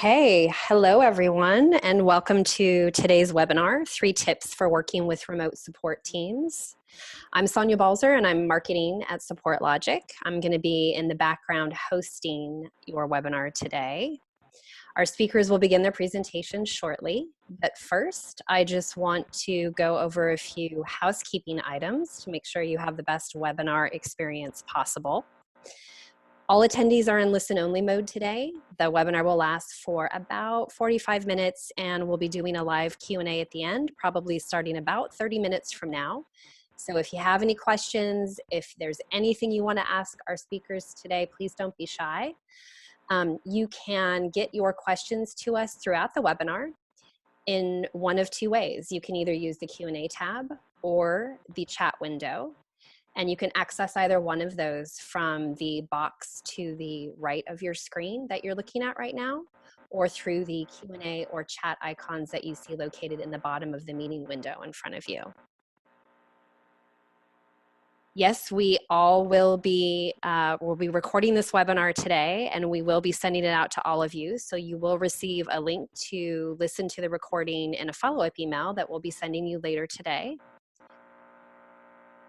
Okay, hello everyone, and welcome to today's webinar, 3 Tips for Working with Remote Support Teams. I'm Sonia Balzer and I'm marketing at SupportLogic. I'm going to be in the background hosting your webinar today. Our speakers will begin their presentation shortly, but first I just want to go over a few housekeeping items to make sure you have the best webinar experience possible. All attendees are in listen-only mode today. The webinar will last for about 45 minutes and we'll be doing a live Q&A at the end, probably starting about 30 minutes from now. So if you have any questions, if there's anything you want to ask our speakers today, please don't be shy. You can get your questions to us throughout the webinar in one of 2 ways. You can either use the Q&A tab or the chat window. And you can access either one of those from the box to the right of your screen that you're looking at right now, or through the Q&A or chat icons that you see located in the bottom of the meeting window in front of you. Yes, we all will be recording this webinar today, and we will be sending it out to all of you. So you will receive a link to listen to the recording in a follow-up email that we'll be sending you later today.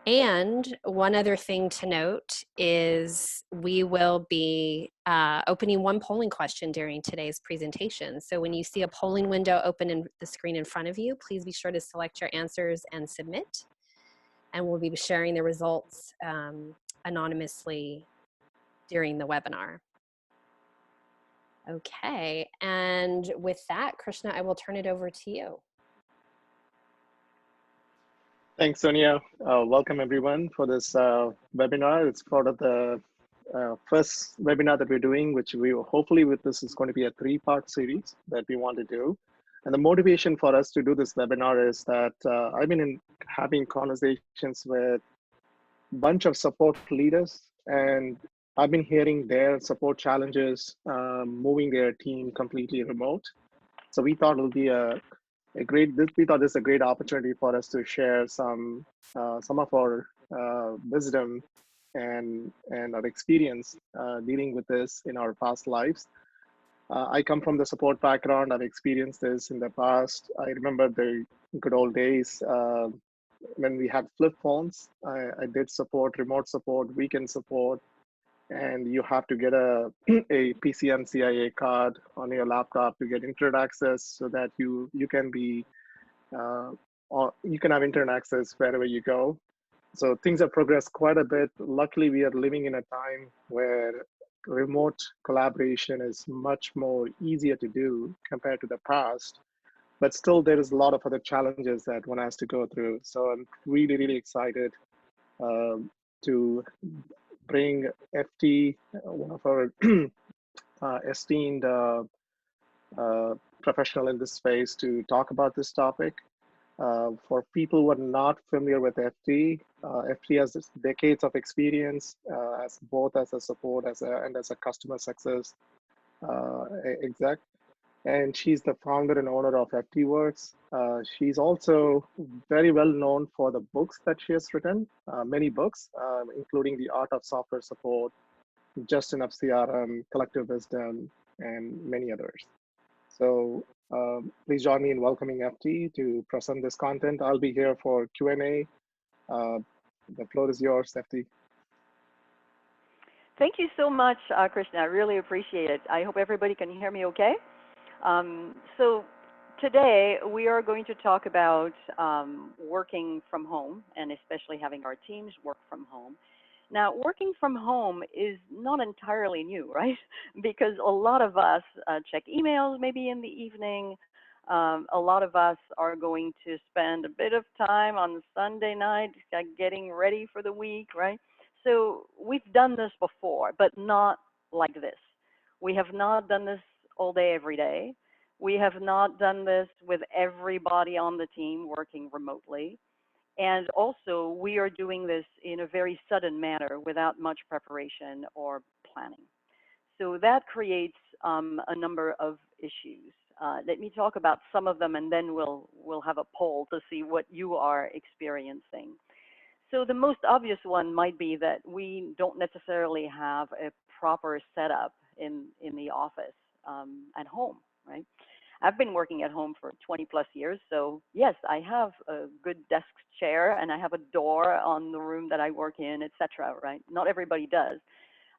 And one other thing to note is we will be opening one polling question during today's presentation. So when you see a polling window open in the screen in front of you, please be sure to select your answers and submit. And we'll be sharing the results anonymously during the webinar. Okay, and with that, Krishna, I will turn it over to you. Thanks, Sonia. Welcome everyone for this webinar. It's part of the first webinar that we're doing, which we hopefully with this is going to be a 3-part series that we want to do. And the motivation for us to do this webinar is that I've been having conversations with a bunch of support leaders, and I've been hearing their support challenges moving their team completely remote. So we thought it would be we thought this is a great opportunity for us to share some of our wisdom and our experience dealing with this in our past lives. I come from the support background. I've experienced this in the past. I remember the good old days when we had flip phones. I did support, remote support, weekend support, and you have to get a PCMCIA card on your laptop to get internet access so that you can be or you can have internet access wherever you go. So things have progressed quite a bit. Luckily, we are living in a time where remote collaboration is much more easier to do compared to the past. But still, there is a lot of other challenges that one has to go through. So I'm really, really excited to bring FT, one of our esteemed professional in this space, to talk about this topic. For people who are not familiar with FT, FT has decades of experience as both as a support and as a customer success exec. And she's the founder and owner of FTWorks. She's also very well known for the books that she has written, many books, including The Art of Software Support, Just Enough CRM, Collective Wisdom, and many others. So please join me in welcoming FT to present this content. I'll be here for Q&A. The floor is yours, FT. Thank you so much, Krishna. I really appreciate it. I hope everybody can hear me okay. So today we are going to talk about working from home, and especially having our teams work from home. Now, working from home is not entirely new, right? Because a lot of us check emails maybe in the evening. A lot of us are going to spend a bit of time on Sunday night getting ready for the week, right? So we've done this before, but not like this. We have not done this all day, every day. We have not done this with everybody on the team working remotely. And also, we are doing this in a very sudden manner without much preparation or planning. So that creates a number of issues. Let me talk about some of them, and then we'll have a poll to see what you are experiencing. So the most obvious one might be that we don't necessarily have a proper setup in the office. at home, right? I've been working at home for 20 plus years. So yes, I have a good desk chair and I have a door on the room that I work in, etc. Right? Not everybody does.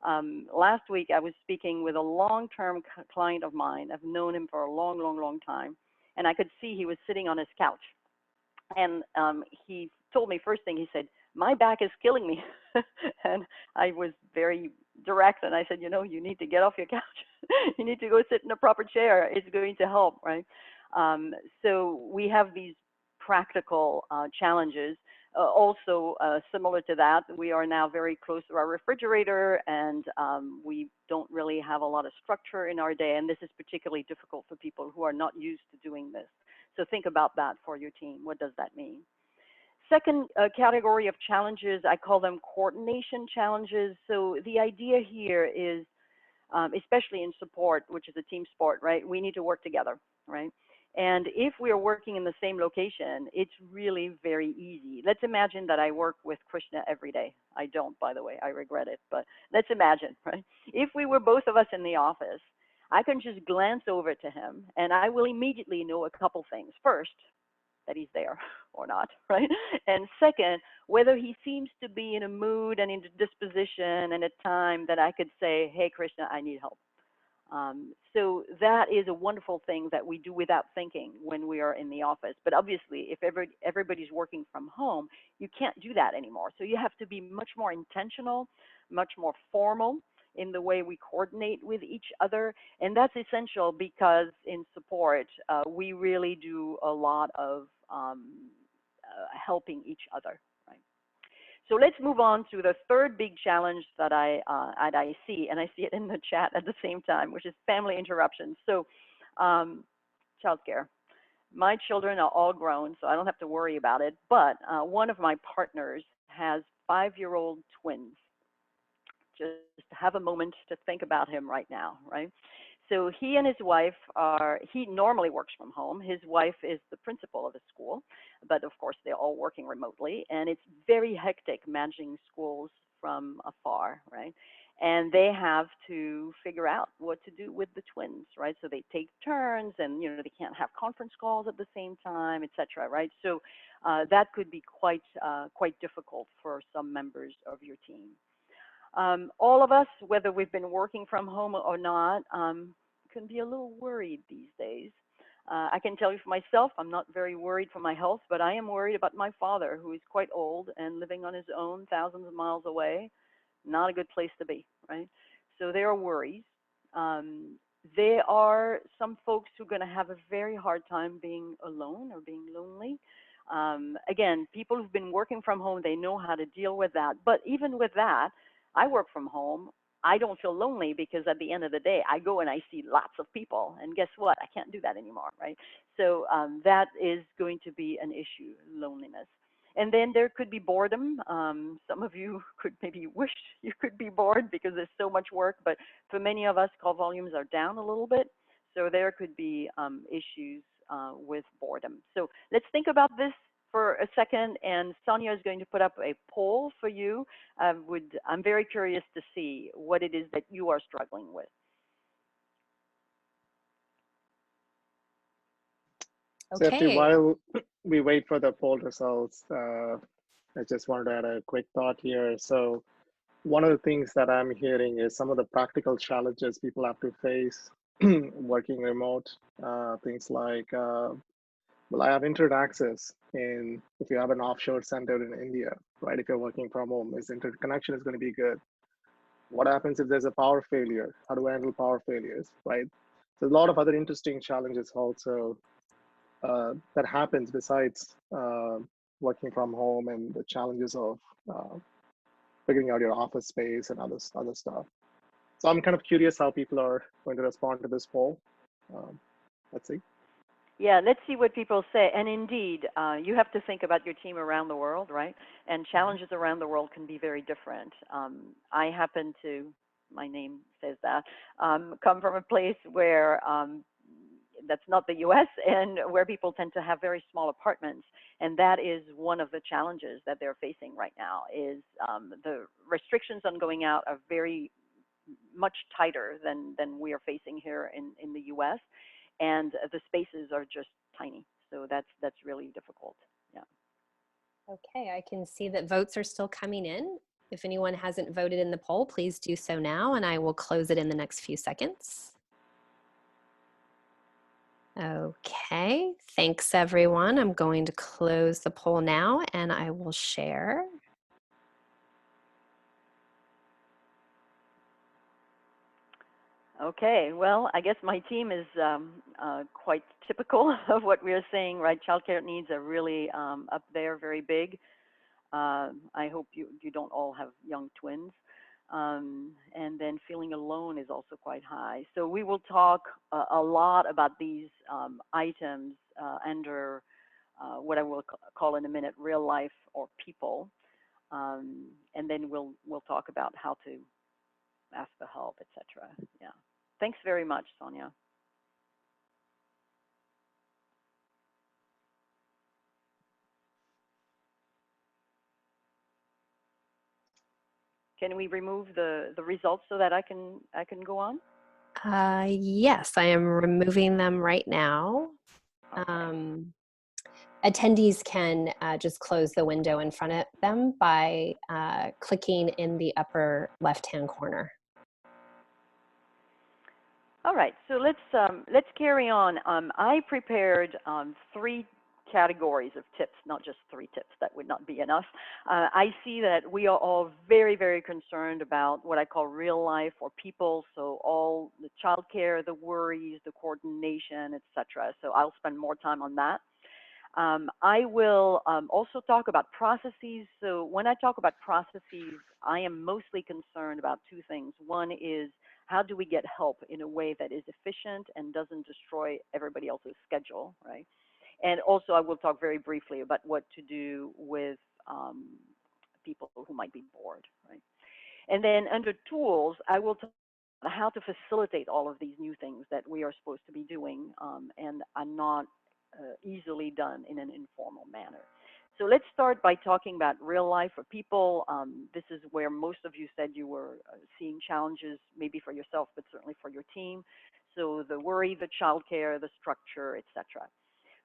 Last week, I was speaking with a long-term client of mine. I've known him for a long, long, long time. And I could see he was sitting on his couch. And he told me first thing, he said, my back is killing me. And I was very direct. And I said, you know, you need to get off your couch. You need to go sit in a proper chair. It's going to help, right? So we have these practical challenges. Also, similar to that, we are now very close to our refrigerator, and we don't really have a lot of structure in our day. And this is particularly difficult for people who are not used to doing this. So think about that for your team. What does that mean? Second category of challenges, I call them coordination challenges. So the idea here is, especially in support, which is a team sport, right? We need to work together, right? And if we are working in the same location, it's really very easy. Let's imagine that I work with Krishna every day. I don't, by the way, I regret it, but let's imagine, right? If we were both of us in the office, I can just glance over to him and I will immediately know a couple things. First, that he's there or not, right? And second, whether he seems to be in a mood and in a disposition and a time that I could say, hey, Krishna, I need help. So that is a wonderful thing that we do without thinking when we are in the office. But obviously, if everybody's working from home, you can't do that anymore. So you have to be much more intentional, much more formal in the way we coordinate with each other. And that's essential because in support, we really do a lot of helping each other. So let's move on to the third big challenge that I see, and I see it in the chat at the same time, which is family interruptions. So childcare. My children are all grown, so I don't have to worry about it. But one of my partners has 5-year-old twins. Just have a moment to think about him right now, right? So he and his wife he normally works from home. His wife is the principal of the school, but of course they're all working remotely, and it's very hectic managing schools from afar, right? And they have to figure out what to do with the twins, right? So they take turns, and you know they can't have conference calls at the same time, etc., right? So that could be quite difficult for some members of your team. All of us, whether we've been working from home or not, can be a little worried these days. I can tell you for myself, I'm not very worried for my health, but I am worried about my father, who is quite old and living on his own, thousands of miles away. Not a good place to be, right? So there are worries. There are some folks who are going to have a very hard time being alone or being lonely. Again, people who've been working from home, they know how to deal with that. But even with that, I work from home. I don't feel lonely because at the end of the day, I go and I see lots of people. And guess what? I can't do that anymore, right? So that is going to be an issue, loneliness. And then there could be boredom. Some of you could maybe wish you could be bored because there's so much work. But for many of us, call volumes are down a little bit. So there could be issues with boredom. So let's think about this for a second, and Sonia is going to put up a poll for you. I'm very curious to see what it is that you are struggling with. Okay. So while we wait for the poll results, I just wanted to add a quick thought here. So one of the things that I'm hearing is some of the practical challenges people have to face working remote, things like well, I have internet access, and if you have an offshore center in India, right, if you're working from home, is internet connection is going to be good. What happens if there's a power failure? How do I handle power failures, right? So a lot of other interesting challenges also that happens besides working from home and the challenges of figuring out your office space and other stuff. So I'm kind of curious how people are going to respond to this poll. Let's see. Yeah, let's see what people say. And indeed, you have to think about your team around the world, right? And challenges around the world can be very different. I happen to, my name says that, come from a place where that's not the US, and where people tend to have very small apartments. And that is one of the challenges that they're facing right now is the restrictions on going out are very much tighter than we are facing here in the US. And the spaces are just tiny. So that's really difficult. Yeah. Okay, I can see that votes are still coming in. If anyone hasn't voted in the poll, please do so now, and I will close it in the next few seconds. Okay, thanks everyone. I'm going to close the poll now, and I will share. Okay, well, I guess my team is quite typical of what we are saying, right? Childcare needs are really up there, very big. I hope you don't all have young twins. And then feeling alone is also quite high. So we will talk a lot about these items under what I will call in a minute real life or people. And then we'll talk about how to ask for help, etc. Yeah. Thanks very much, Sonia. Can we remove the results so that I can go on? Yes, I am removing them right now. Okay. Attendees can just close the window in front of them by clicking in the upper left-hand corner. All right, so let's carry on. I prepared 3 categories of tips, not just 3 tips. That would not be enough. I see that we are all very, very concerned about what I call real life or people. So all the childcare, the worries, the coordination, etc. So I'll spend more time on that. I will also talk about processes. So when I talk about processes, I am mostly concerned about 2 things. One is how do we get help in a way that is efficient and doesn't destroy everybody else's schedule, right? And also I will talk very briefly about what to do with people who might be bored, right? And then under tools, I will talk about how to facilitate all of these new things that we are supposed to be doing and are not easily done in an informal manner. So let's start by talking about real life for people. This is where most of you said you were seeing challenges, maybe for yourself, but certainly for your team. So the worry, the childcare, the structure, etc.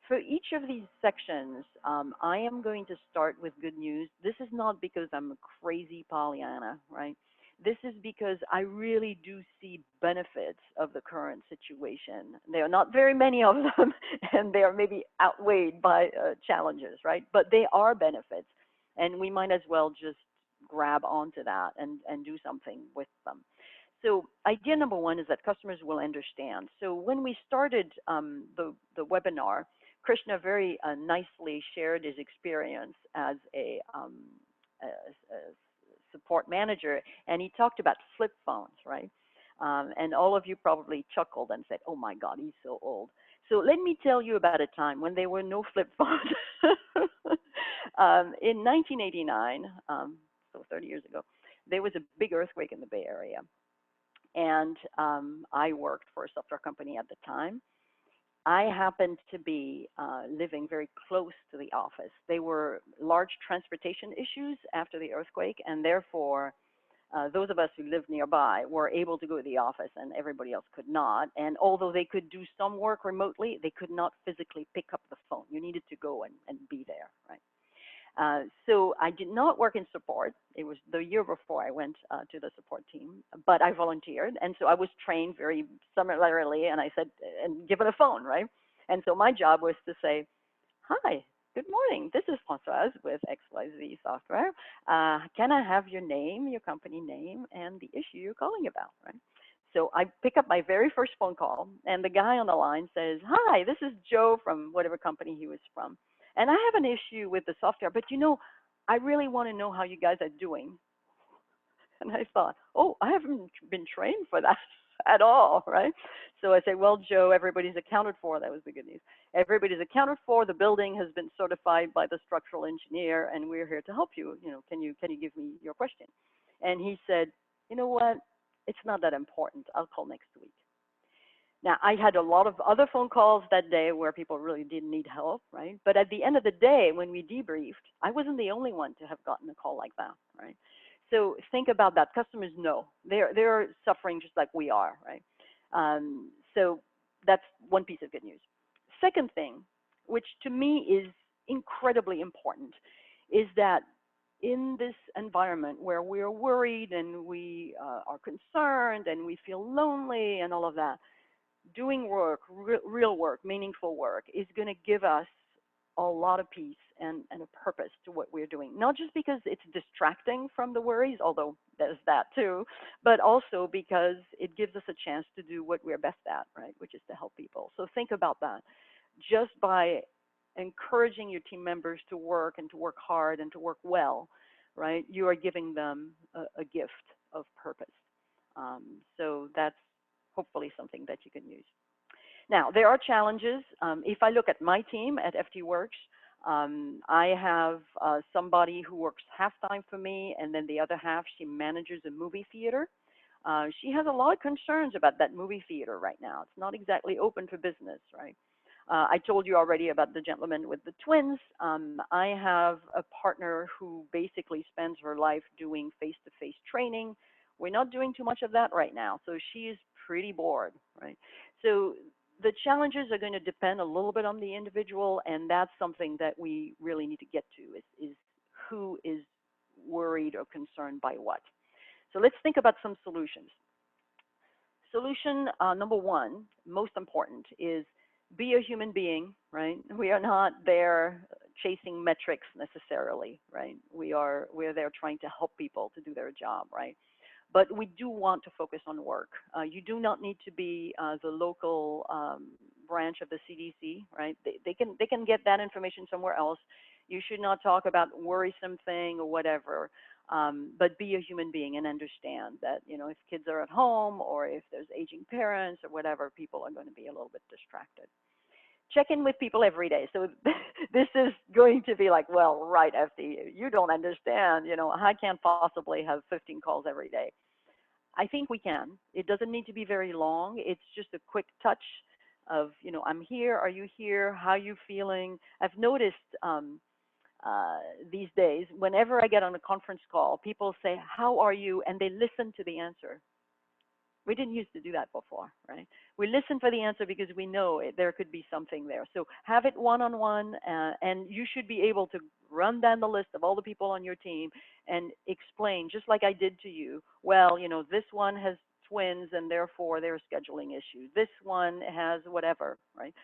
For each of these sections, I am going to start with good news. This is not because I'm a crazy Pollyanna, right? This is because I really do see benefits of the current situation. There are not very many of them, and they are maybe outweighed by challenges, right? But they are benefits, and we might as well just grab onto that and do something with them. So idea number 1 is that customers will understand. So when we started the webinar, Krishna very nicely shared his experience as a support manager, and he talked about flip phones, right? And all of you probably chuckled and said, oh my God, he's so old. So let me tell you about a time when there were no flip phones. In 1989, so 30 years ago, there was a big earthquake in the Bay Area. And I worked for a software company at the time. I happened to be living very close to the office. There were large transportation issues after the earthquake, and therefore those of us who lived nearby were able to go to the office and everybody else could not. And although they could do some work remotely, they could not physically pick up the phone. You needed to go and be there, right? So I did not work in support. It was the year before I went to the support team, but I volunteered. And so I was trained very similarly, and I said, and given a phone, right? And so my job was to say, hi, good morning. This is Françoise with XYZ Software. Can I have your name, your company name, and the issue you're calling about, right? So I pick up my very first phone call, and the guy on the line says, hi, this is Joe from whatever company he was from. And I have an issue with the software, but you know, I really want to know how you guys are doing. And I thought, oh, I haven't been trained for that at all, right? So I say, well, Joe, everybody's accounted for. That was the good news. Everybody's accounted for. The building has been certified by the structural engineer, and we're here to help you. You know, can you give me your question? And he said, you know what? It's not that important. I'll call next week. Now, I had a lot of other phone calls that day where people really didn't need help, right? But at the end of the day, when we debriefed, I wasn't the only one to have gotten a call like that, right? So think about that. Customers know they're suffering just like we are, right? So that's one piece of good news. Second thing, which to me is incredibly important, is that in this environment where we're worried and we are concerned and we feel lonely and all of that, doing work, real work, meaningful work is going to give us a lot of peace and a purpose to what we're doing. Not just because it's distracting from the worries, although there's that too, but also because it gives us a chance to do what we're best at, right? Which is to help people. So think about that. Just by encouraging your team members to work and to work hard and to work well, right? You are giving them a gift of purpose. So that's hopefully something that you can use. Now, there are challenges. If I look at my team at FT Works, I have somebody who works half-time for me, and then the other half, she manages a movie theater. She has a lot of concerns about that movie theater right now. It's not exactly open for business, right? I told you already about the gentleman with the twins. I have a partner who basically spends her life doing face-to-face training. We're not doing too much of that right now, so she is pretty bored, right? So the challenges are going to depend a little bit on the individual, and that's something that we really need to get to, is who is worried or concerned by what. So let's think about some solutions. Solution number one, most important, is be a human being, right? We are not there chasing metrics necessarily, right? We're there trying to help people to do their job, right? But we do want to focus on work. You do not need to be the local branch of the CDC, right? They can get that information somewhere else. You should not talk about worrisome thing or whatever, but be a human being and understand that, you know, if kids are at home or if there's aging parents or whatever, people are going to be a little bit distracted. Check in with people every day. So this is going to be like, well, right, FD, you don't understand, you know, I can't possibly have 15 calls every day. I think we can. It doesn't need to be very long. It's just a quick touch of, you know, I'm here, are you here, how are you feeling? I've noticed these days, whenever I get on a conference call, people say, how are you? And they listen to the answer. We didn't used to do that before, right? We listen for the answer because we know there could be something there. So have it one-on-one, and you should be able to run down the list of all the people on your team and explain, just like I did to you, well, you know, this one has twins and therefore there are scheduling issues. This one has whatever, right?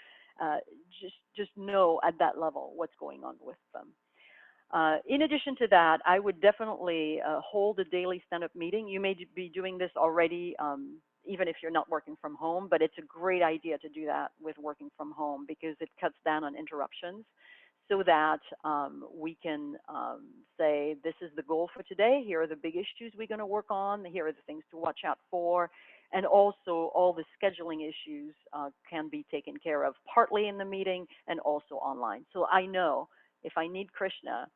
Just know at that level what's going on with them. In addition to that, I would definitely hold a daily stand-up meeting. You may be doing this already, even if you're not working from home, but it's a great idea to do that with working from home because it cuts down on interruptions so that we can say, this is the goal for today. Here are the big issues we're going to work on. Here are the things to watch out for. And also all the scheduling issues can be taken care of partly in the meeting and also online. So I know if I need Krishna,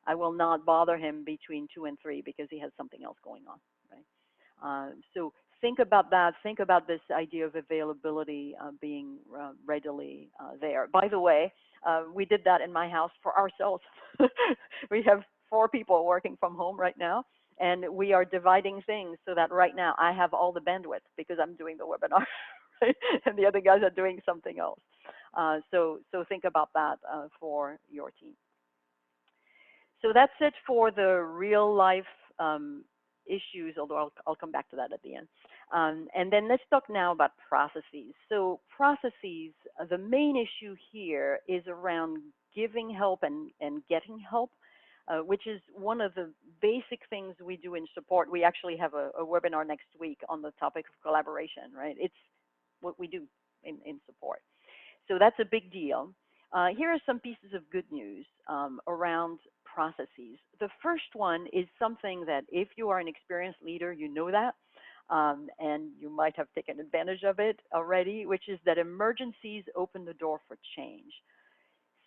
I will not bother him between 2 and 3 because he has something else going on, right? So think about that. Think about this idea of availability being readily there. By the way, we did that in my house for ourselves. We have 4 people working from home right now, and we are dividing things so that right now I have all the bandwidth because I'm doing the webinar, right? And the other guys are doing something else. So think about that for your team. So that's it for the real life issues, although I'll come back to that at the end. And then let's talk now about processes. So processes, the main issue here is around giving help and getting help, which is one of the basic things we do in support. We actually have a webinar next week on the topic of collaboration, right? It's what we do in support. So that's a big deal. Here are some pieces of good news around processes. The first one is something that if you are an experienced leader, you know that, and you might have taken advantage of it already, which is that emergencies open the door for change.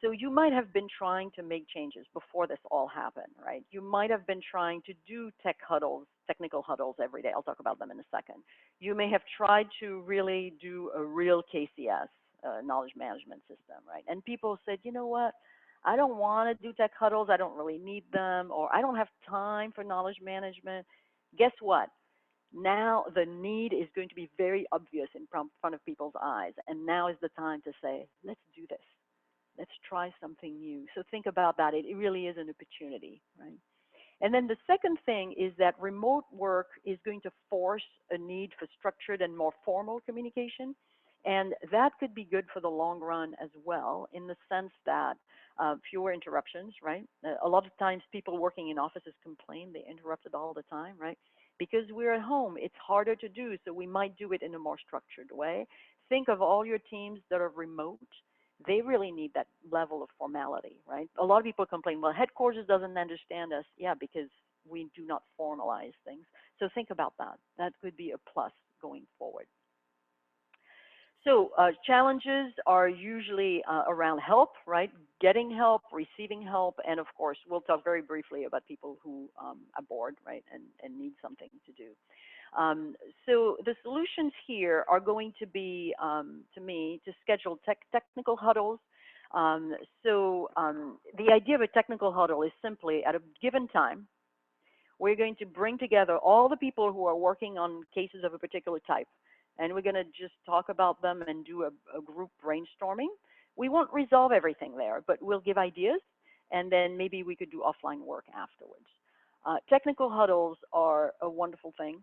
So you might have been trying to make changes before this all happened, right? You might have been trying to do technical huddles every day. I'll talk about them in a second. You may have tried to really do a real KCS, knowledge management system, right? And people said, you know what? I don't want to do tech huddles. I don't really need them, or I don't have time for knowledge management. Guess what? Now the need is going to be very obvious in front of people's eyes. And now is the time to say, let's do this. Let's try something new. So think about that. It really is an opportunity, right? And then the second thing is that remote work is going to force a need for structured and more formal communication. And that could be good for the long run as well, in the sense that fewer interruptions, right? A lot of times people working in offices complain they interrupted all the time, right? Because we're at home, it's harder to do, so we might do it in a more structured way. Think of all your teams that are remote. They really need that level of formality, right? A lot of people complain, well, headquarters doesn't understand us. Yeah, because we do not formalize things. So think about that. That could be a plus going forward. So challenges are usually around help, right? Getting help, receiving help, and of course, we'll talk very briefly about people who are bored, right, and need something to do. So the solutions here are going to be, to me, to schedule technical huddles. The idea of a technical huddle is simply at a given time, we're going to bring together all the people who are working on cases of a particular type, and we're going to just talk about them and do a group brainstorming. We won't resolve everything there, but we'll give ideas, and then maybe we could do offline work afterwards. Technical huddles are a wonderful thing.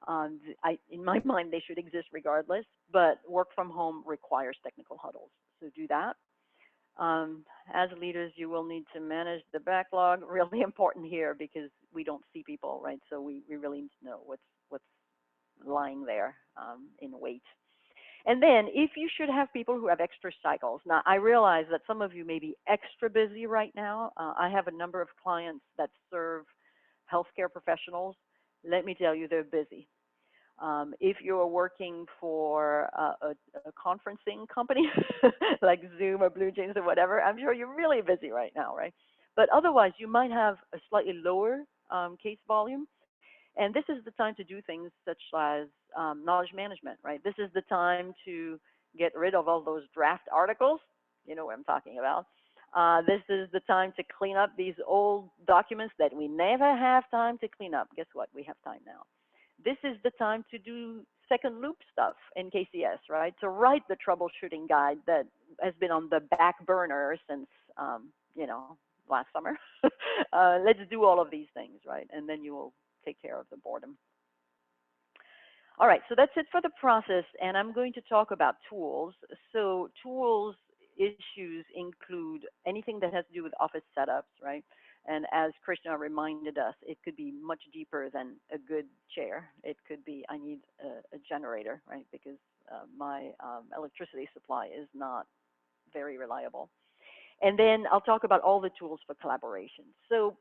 In my mind, they should exist regardless, but work from home requires technical huddles, so do that. As leaders, you will need to manage the backlog. Really important here because we don't see people, right? So we really need to know what's lying there in wait. And then if you should have people who have extra cycles. Now, I realize that some of you may be extra busy right now. I have a number of clients that serve healthcare professionals. Let me tell you, they're busy. If you're working for a conferencing company like Zoom or Blue Jeans or whatever, I'm sure you're really busy right now, right? But otherwise, you might have a slightly lower case volume. And this is the time to do things such as knowledge management, right? This is the time to get rid of all those draft articles. You know what I'm talking about. This is the time to clean up these old documents that we never have time to clean up. Guess what? We have time now. This is the time to do second loop stuff in KCS, right? To write the troubleshooting guide that has been on the back burner since, last summer. Let's do all of these things, right? And then you will take care of the boredom. All right, so that's it for the process, and I'm going to talk about tools. So tools issues include anything that has to do with office setups, right? And as Krishna reminded us, it could be much deeper than a good chair. It could be, I need a generator, right? Because my electricity supply is not very reliable. And then I'll talk about all the tools for collaboration. So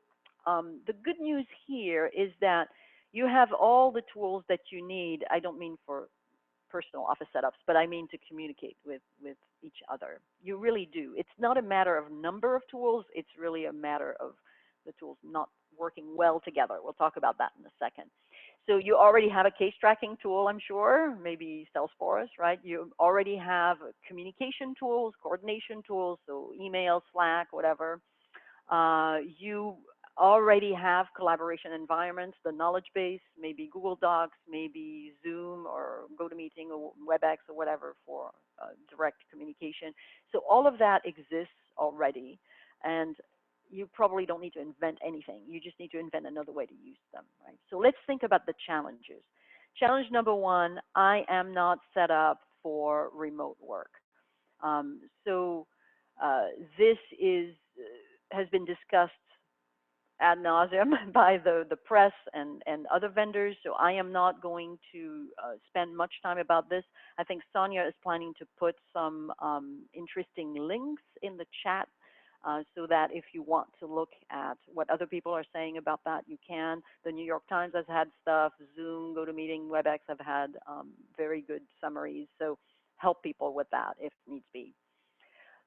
the good news here is that you have all the tools that you need. I don't mean for personal office setups, but I mean to communicate with each other. You really do. It's not a matter of number of tools. It's really a matter of the tools not working well together. We'll talk about that in a second. So you already have a case tracking tool, I'm sure, maybe Salesforce, right? You already have communication tools, coordination tools, so email, Slack, whatever. You already have collaboration environments, the knowledge base, maybe Google Docs, maybe Zoom or GoToMeeting or WebEx or whatever for direct communication. So all of that exists already, and you probably don't need to invent anything. You just need to invent another way to use them, right? So let's think about the challenges. Challenge number one, I am not set up for remote work. This has been discussed ad nauseum by the press and other vendors, so I am not going to spend much time about this. I think Sonia is planning to put some interesting links in the chat so that if you want to look at what other people are saying about that, you can. The New York Times has had stuff, Zoom, GoToMeeting, WebEx have had very good summaries, so help people with that if needs be.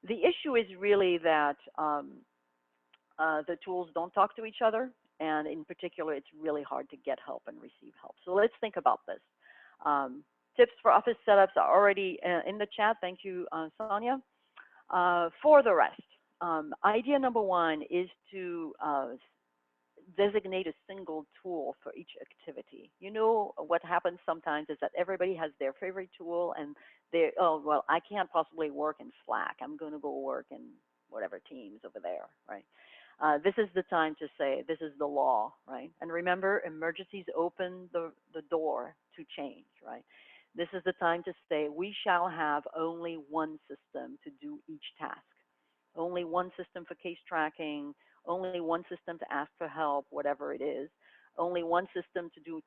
The issue is really that the tools don't talk to each other, and in particular, it's really hard to get help and receive help. So let's think about this. Tips for office setups are already in the chat. Thank you, Sonia. For the rest, idea number one is to designate a single tool for each activity. You know, what happens sometimes is that everybody has their favorite tool and they, oh, well, I can't possibly work in Slack. I'm going to go work in whatever Teams over there, right? This is the time to say, this is the law, right? And remember, emergencies open the door to change, right? This is the time to say, we shall have only one system to do each task. Only one system for case tracking, only one system to ask for help, whatever it is, only one system to do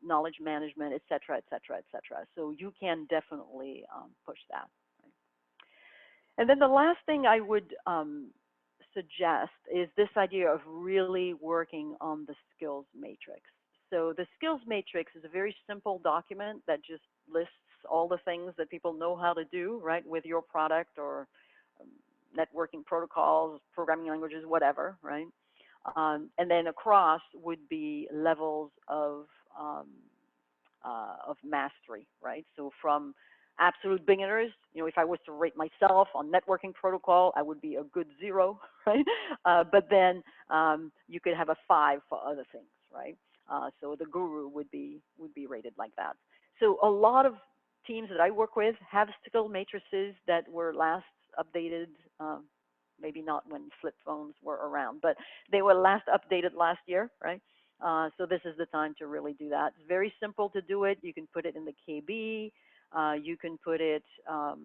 knowledge management, et cetera, et cetera, et cetera. So you can definitely push that. Right? And then the last thing I would suggest is this idea of really working on the skills matrix. So the skills matrix is a very simple document that just lists all the things that people know how to do, right, with your product or networking protocols, programming languages, whatever, right? And then across would be levels of mastery, right? So from absolute beginners, you know, if I was to rate myself on networking protocol, I would be a good 0, right? But then you could have a 5 for other things, right? So the guru would be rated like that. So a lot of teams that I work with have skill matrices that were last updated, maybe not when flip phones were around, but they were last updated last year, right? So this is the time to really do that. It's very simple to do it. You can put it in the KB. You can put it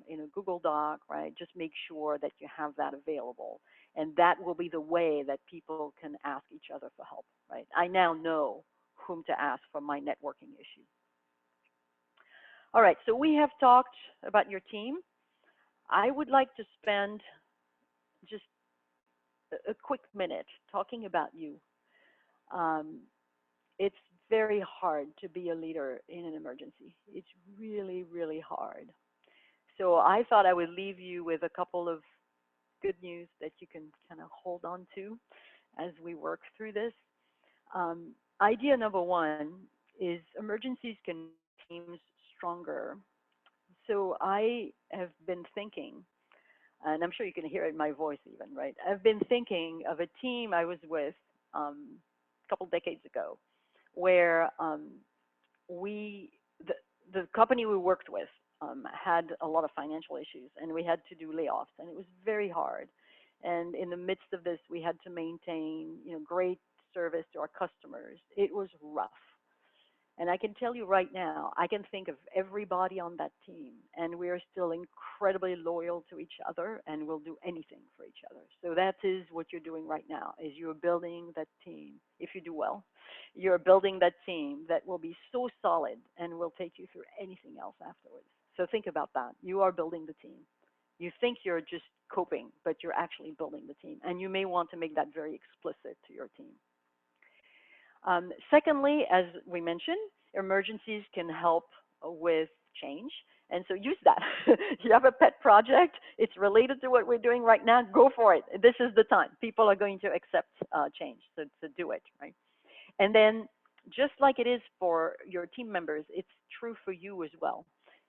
in a Google Doc, right? Just make sure that you have that available. And that will be the way that people can ask each other for help, right? I now know whom to ask for my networking issue. All right, so we have talked about your team. I would like to spend just a quick minute talking about you. It's very hard to be a leader in an emergency. It's really, really hard. So I thought I would leave you with a couple of good news that you can kind of hold on to as we work through this. Idea number one is emergencies can make teams stronger. So I have been thinking, and I'm sure you can hear it in my voice even, right? I've been thinking of a team I was with a couple decades ago where the company we worked with had a lot of financial issues and we had to do layoffs and it was very hard. And in the midst of this, we had to maintain, you know, great service to our customers. It was rough. And I can tell you right now, I can think of everybody on that team, and we are still incredibly loyal to each other, and we'll do anything for each other. So that is what you're doing right now, is you're building that team. If you do well, you're building that team that will be so solid and will take you through anything else afterwards. So think about that. You are building the team. You think you're just coping, but you're actually building the team. And you may want to make that very explicit to your team. Secondly, as we mentioned, emergencies can help with change. And so use that. You have a pet project, it's related to what we're doing right now, go for it. This is the time. People are going to accept change, so do it, right? And then just like it is for your team members, it's true for you as well.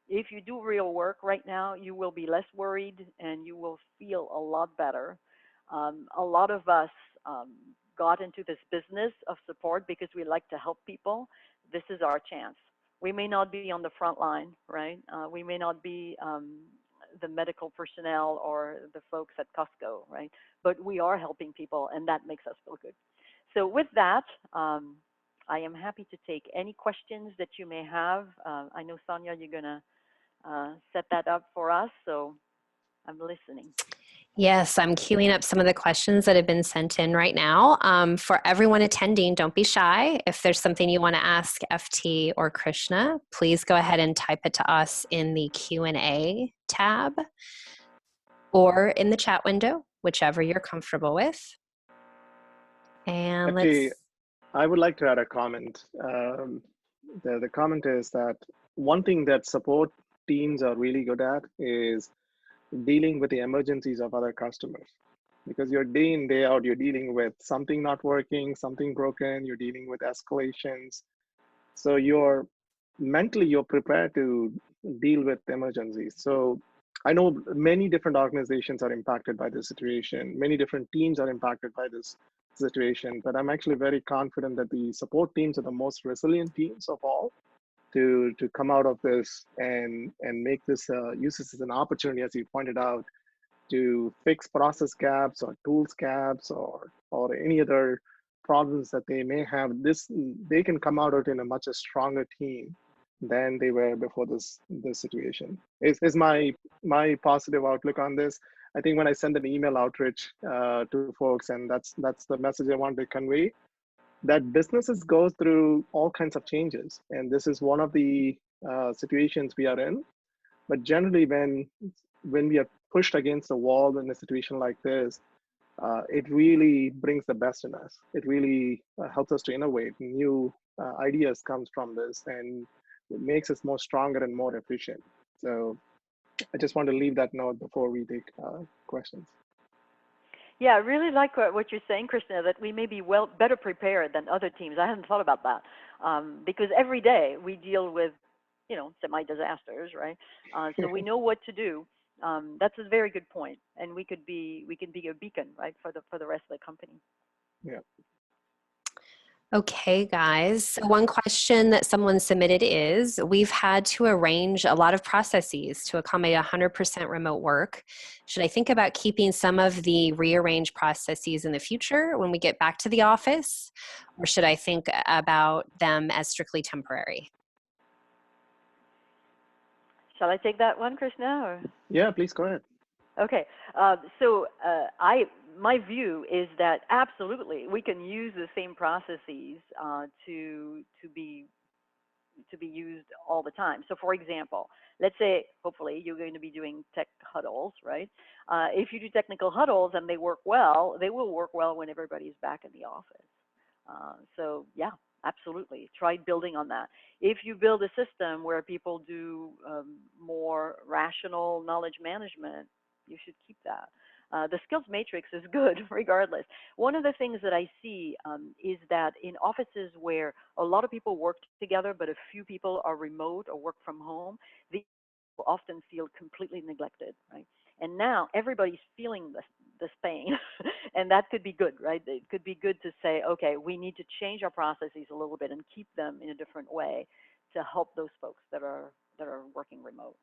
If you do real work right now, you will be less worried and you will feel a lot better. A lot of us got into this business of support because we like to help people. This is our chance. We may not be on the front line, right? We may not be the medical personnel or the folks at Costco, right? But we are helping people and that makes us feel good. So with that, I am happy to take any questions that you may have. I know, Sonia, you're gonna set that up for us, so I'm listening. Yes, I'm queuing up some of the questions that have been sent in right now. For everyone attending, don't be shy. If there's something you want to ask FT or Krishna, please go ahead and type it to us in the Q&A tab or in the chat window, whichever you're comfortable with. And FT, let's... I would like to add a comment. The comment is that one thing that support teams are really good at is dealing with the emergencies of other customers, because you're day in, day out, you're dealing with something not working, something broken, you're dealing with escalations. So you're mentally, you're prepared to deal with emergencies. So I know many different organizations are impacted by this situation. Many different teams are impacted by this situation, but I'm actually very confident that the support teams are the most resilient teams of all to come out of this and make this use this as an opportunity, as you pointed out, to fix process gaps or tools gaps or any other problems that they may have. This they can come out of it in a much stronger team than they were before this situation. Is my positive outlook on this. I think when I send an email outreach to folks, and that's the message I want to convey, that businesses go through all kinds of changes, and this is one of the situations we are in. But generally, when we are pushed against a wall in a situation like this, it really brings the best in us. It really helps us to innovate. New ideas comes from this, and it makes us more stronger and more efficient. So I just want to leave that note before we take questions. Yeah, I really like what you're saying, Krishna, that we may be better prepared than other teams. I hadn't thought about that, because every day we deal with, semi-disasters, right? So we know what to do. That's a very good point, and we can be a beacon, right, for the rest of the company. Yeah. Okay, guys. So one question that someone submitted is, we've had to arrange a lot of processes to accommodate 100% remote work. Should I think about keeping some of the rearranged processes in the future when we get back to the office? Or should I think about them as strictly temporary? Shall I take that one, Krishna? Or? Yeah, please go ahead. Okay, so my view is that absolutely we can use the same processes to be used all the time. So, for example, let's say hopefully you're going to be doing tech huddles, right? If you do technical huddles and they work well, they will work well when everybody's back in the office. So yeah, absolutely. Try building on that. If you build a system where people do more rational knowledge management, you should keep that. The skills matrix is good regardless. One of the things that I see is that in offices where a lot of people work together, but a few people are remote or work from home, they often feel completely neglected, right? And now everybody's feeling this pain, and that could be good, right? It could be good to say, okay, we need to change our processes a little bit and keep them in a different way to help those folks that are working remote.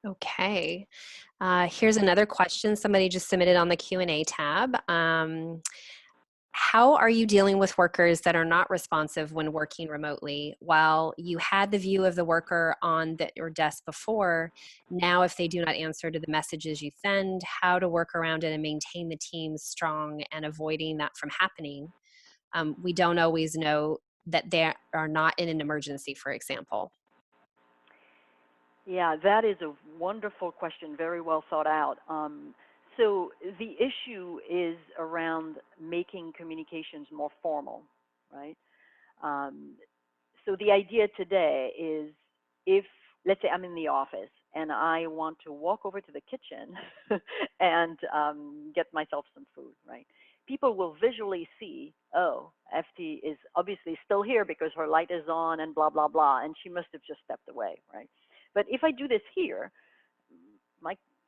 Okay. Here's another question somebody just submitted on the Q&A tab. How are you dealing with workers that are not responsive when working remotely? While you had the view of the worker on your desk before, now if they do not answer to the messages you send, how to work around it and maintain the team strong and avoiding that from happening? We don't always know that they are not in an emergency, for example. Yeah, that is a wonderful question, very well thought out. So the issue is around making communications more formal, right? So the idea today is, if, let's say I'm in the office and I want to walk over to the kitchen and get myself some food, right? People will visually see, oh, FT is obviously still here because her light is on and blah, blah, blah, and she must have just stepped away, right? But if I do this here,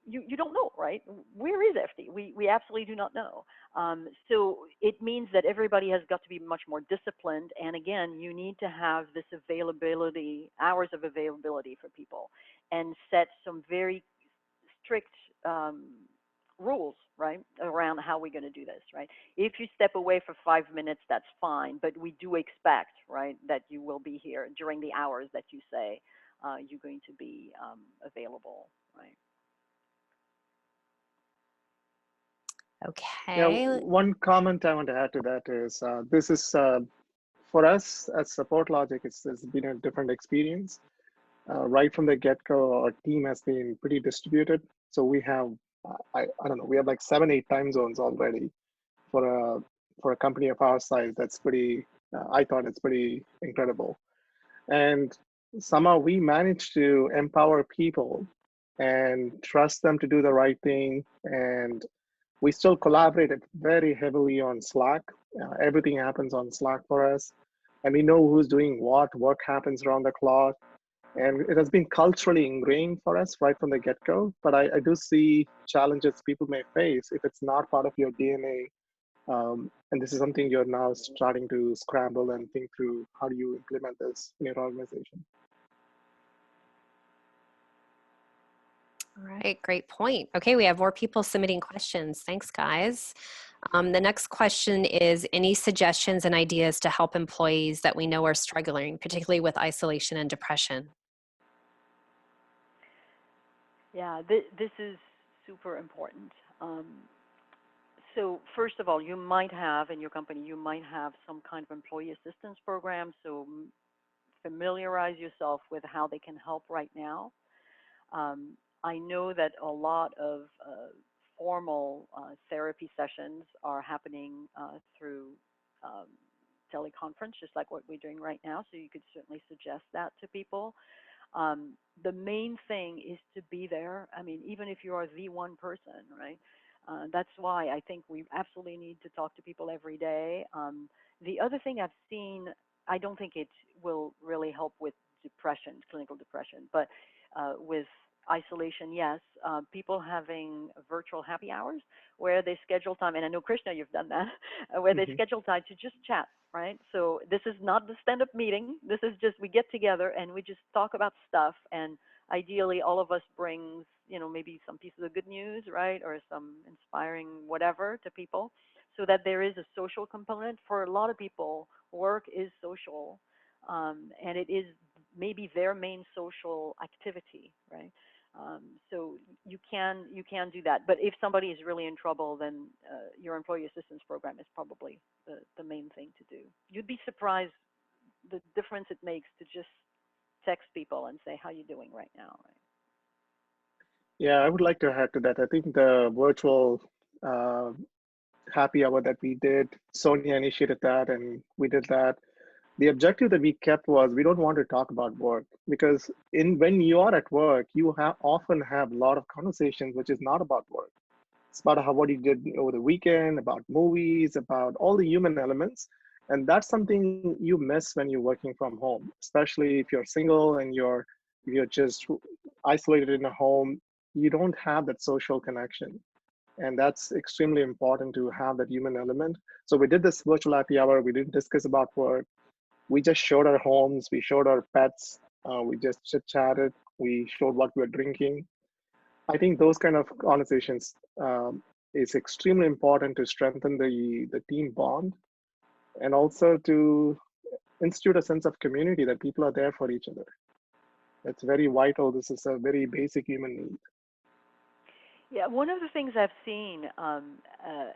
you don't know, right? Where is FT? We absolutely do not know. So it means that everybody has got to be much more disciplined. And again, you need to have this availability, hours of availability for people, and set some very strict rules, right, around how we're going to do this, right? If you step away for 5 minutes, that's fine, but we do expect, right, that you will be here during the hours that you say you're going to be available, right? Okay. Yeah, one comment I want to add to that is this is for us at SupportLogic, it's been a different experience. Right from the get-go, our team has been pretty distributed. So we have, I don't know, we have like 7-8 time zones already for a company of our size. That's pretty, I thought it's pretty incredible. And somehow we managed to empower people and trust them to do the right thing. And we still collaborated very heavily on Slack. Everything happens on Slack for us. And we know who's doing what, work happens around the clock. And it has been culturally ingrained for us right from the get-go. But I do see challenges people may face if it's not part of your DNA. And this is something you're now starting to scramble and think through. How do you implement this in your organization? All right, great point. Okay, we have more people submitting questions. Thanks, guys. The next question is, any suggestions and ideas to help employees that we know are struggling, particularly with isolation and depression? Yeah, this is super important. So first of all, you might have in your company, you might have some kind of employee assistance program. So familiarize yourself with how they can help right now. I know that a lot of formal therapy sessions are happening through um, teleconference, just like what we're doing right now. So you could certainly suggest that to people. The main thing is to be there. I mean, even if you are the one person, right? That's why I think we absolutely need to talk to people every day. The other thing I've seen, I don't think it will really help with depression, clinical depression, but with isolation, yes, people having virtual happy hours where they schedule time, and I know Krishna, you've done that, where they schedule time to just chat, right? So this is not the stand-up meeting. This is just we get together and we just talk about stuff, and ideally all of us brings, you know, maybe some pieces of good news, right, or some inspiring whatever to people, so that there is a social component. For a lot of people, work is social, and it is maybe their main social activity, right? So you can do that. But if somebody is really in trouble, then your employee assistance program is probably the main thing to do. You'd be surprised the difference it makes to just text people and say, how you doing right now, right? Yeah, I would like to add to that. I think the virtual uh, happy hour that we did, Sonia initiated that, and we did that. The objective that we kept was we don't want to talk about work, because when you are at work, you often have a lot of conversations which is not about work. It's about what you did over the weekend, about movies, about all the human elements. And that's something you miss when you're working from home, especially if you're single and you're just isolated in a home. You don't have that social connection. And that's extremely important, to have that human element. So we did this virtual happy hour. We didn't discuss about work. We just showed our homes. We showed our pets. We just chit chatted. We showed what we were drinking. I think those kind of conversations is extremely important to strengthen the team bond, and also to institute a sense of community, that people are there for each other. It's very vital. This is a very basic human need. Yeah, one of the things I've seen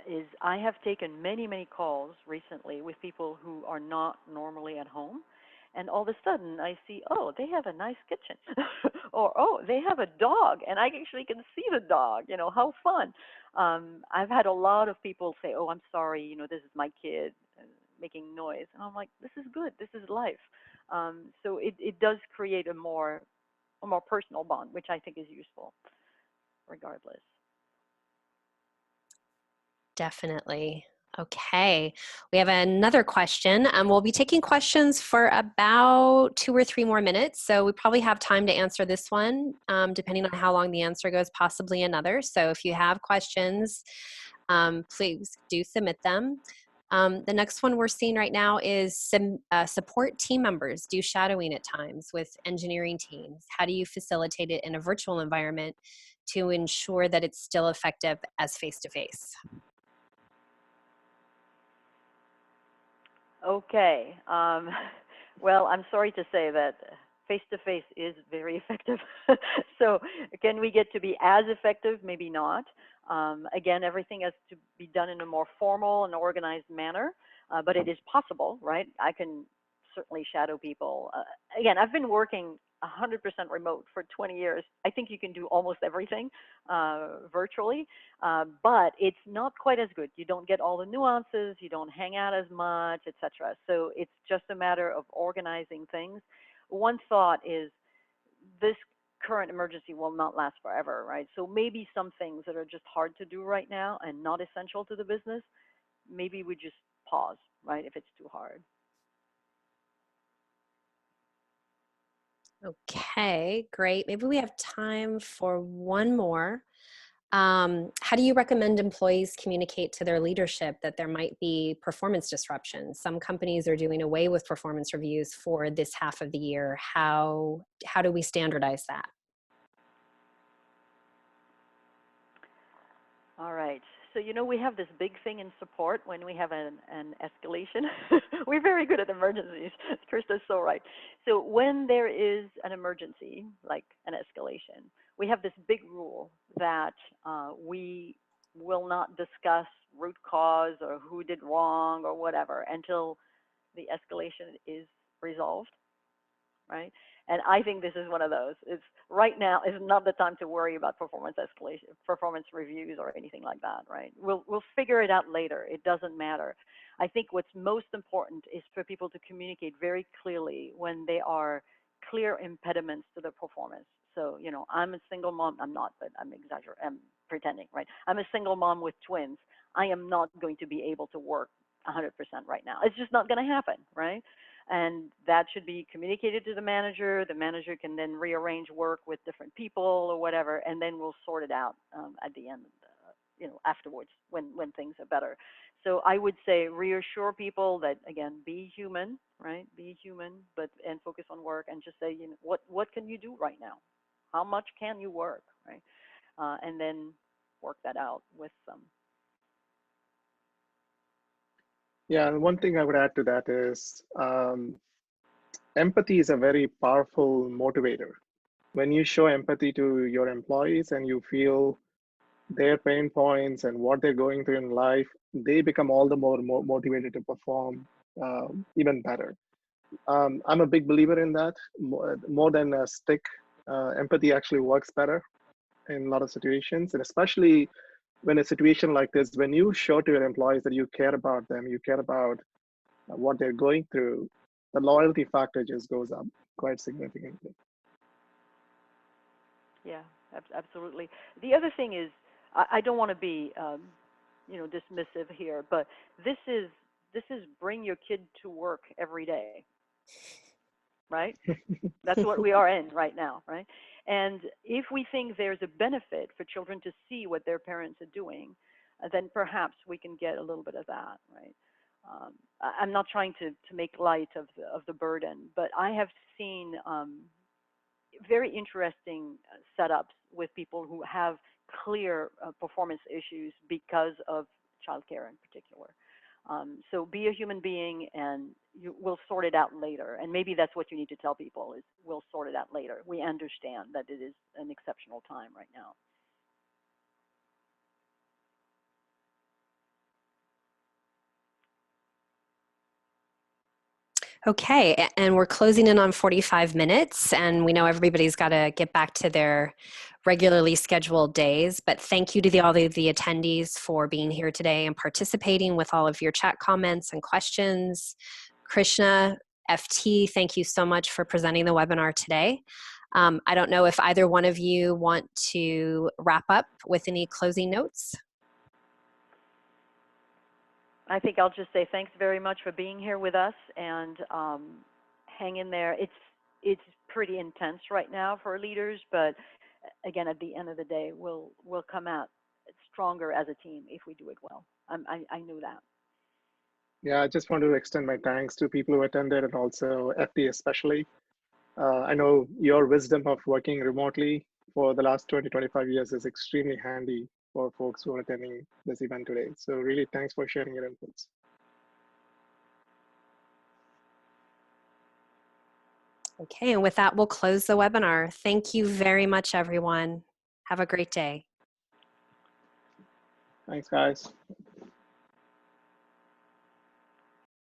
is I have taken many, many calls recently with people who are not normally at home. And all of a sudden I see, oh, they have a nice kitchen. Or, oh, they have a dog and I actually can see the dog. You know, how fun. I've had a lot of people say, oh, I'm sorry, you know, this is my kid making noise. And I'm like, this is good. This is life. So it does create a more personal bond, which I think is useful regardless. Definitely. Okay, we have another question. We'll be taking questions for about 2 or 3 more minutes, so we probably have time to answer this one, depending on how long the answer goes, possibly another. So if you have questions, please do submit them. The next one we're seeing right now is some support team members do shadowing at times with engineering teams. How do you facilitate it in a virtual environment to ensure that it's still effective as face-to-face? Okay. Well, I'm sorry to say that face-to-face is very effective. So can we get to be as effective? Maybe not. Again, everything has to be done in a more formal and organized manner, but it is possible, right? I can certainly shadow people. Again, I've been working 100% remote for 20 years. I think you can do almost everything virtually, but it's not quite as good. You don't get all the nuances, you don't hang out as much, etc. So it's just a matter of organizing things. One thought is this current emergency will not last forever, right? So maybe some things that are just hard to do right now and not essential to the business, maybe we just pause, right, if it's too hard. Okay, great. Maybe we have time for one more. How do you recommend employees communicate to their leadership that there might be performance disruptions? Some companies are doing away with performance reviews for this half of the year. How do we standardize that? All right. So, we have this big thing in support when we have an escalation. We're very good at emergencies. Krista's so right. So when there is an emergency, like an escalation, we have this big rule that we will not discuss root cause or who did wrong or whatever until the escalation is resolved, right? And I think this is one of those. It's right now is not the time to worry about performance escalation, performance reviews, or anything like that, right? We'll figure it out later. It doesn't matter. I think what's most important is for people to communicate very clearly when they are clear impediments to their performance. So, I'm a single mom. I'm not, but I'm exaggerating. I'm pretending, right? I'm a single mom with twins. I am not going to be able to work 100% right now. It's just not going to happen, right? And that should be communicated to the manager. The manager can then rearrange work with different people or whatever, and then we'll sort it out at the end, afterwards when things are better. So I would say reassure people that, again, be human, right? Be human, and focus on work, and just say, what can you do right now? How much can you work, right? And then work that out with them. Yeah, and one thing I would add to that is empathy is a very powerful motivator. When you show empathy to your employees and you feel their pain points and what they're going through in life, they become all the more motivated to perform even better. I'm a big believer in that. More than a stick, empathy actually works better in a lot of situations, and especially when a situation like this, when you show to your employees that you care about them, you care about what they're going through, the loyalty factor just goes up quite significantly. Yeah, absolutely. The other thing is, I don't want to be, dismissive here, but this is bring your kid to work every day, right? That's what we are in right now, right? And if we think there's a benefit for children to see what their parents are doing, then perhaps we can get a little bit of that, right? I'm not trying to make light of the burden, but I have seen very interesting setups with people who have clear performance issues because of childcare in particular. So be a human being, and we'll sort it out later. And maybe that's what you need to tell people is we'll sort it out later. We understand that it is an exceptional time right now. Okay, and we're closing in on 45 minutes, and we know everybody's got to get back to their regularly scheduled days, but thank you to all of the attendees for being here today and participating with all of your chat comments and questions. Krishna, FT, thank you so much for presenting the webinar today. I don't know if either one of you want to wrap up with any closing notes. I think I'll just say thanks very much for being here with us, and hang in there. It's pretty intense right now for leaders, but again, at the end of the day, we'll come out stronger as a team if we do it well. I knew that. Yeah, I just want to extend my thanks to people who attended, and also FD especially. I know your wisdom of working remotely for the last 20, 25 years is extremely handy for folks who are attending this event today. So really, thanks for sharing your inputs. Okay, and with that, we'll close the webinar. Thank you very much, everyone. Have a great day. Thanks, guys.